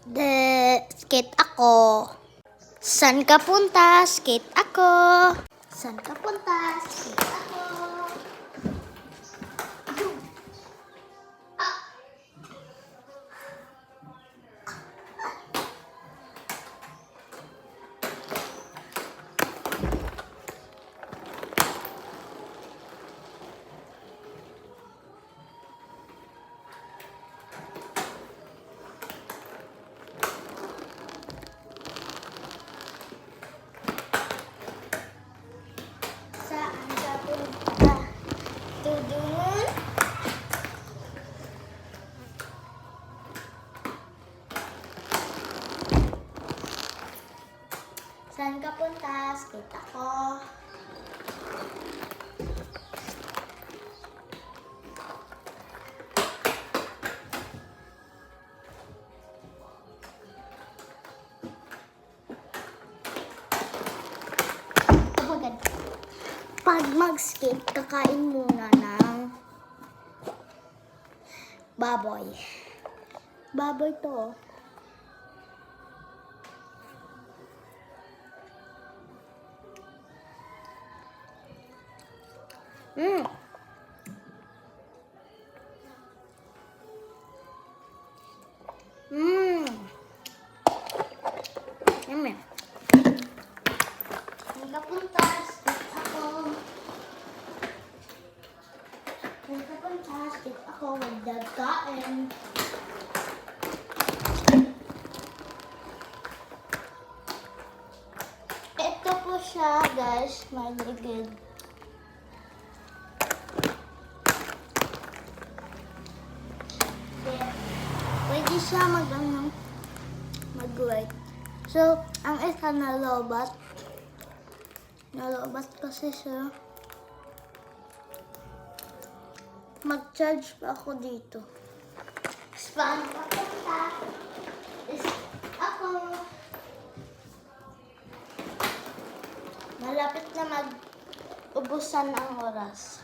Skate ako. San ka punta? Skate ako. San ka punta? Skate ako. Saan ka punta? Tudun? Saan ka punta? Skate ako. Pag mag-skate, kakain muna ng baboy. Baboy to. Mm. Mm. Yummy. Nagkapunta, skate ako. Nagkapunta, skate ako. Magdagkain. Ito po siya, guys. Maligid. Pwede siya mag-light. So, ang isa nalobat. Nalobat kasi siya. Mag-charge pa ako dito. Saan ka punta? Ako. Malapit na mag-ubusan ang oras.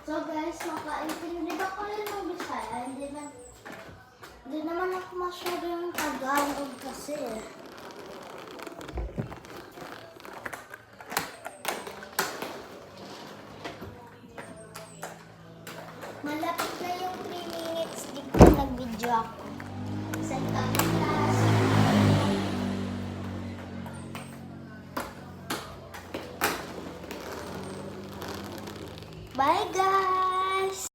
So guys, makaintindi ba ko rin ng Bisaya? Hindi naman ako masyado yung Tagalog kasi. Malapit na yung 3 minutes, di ko nag-video ako. Saan ka punta?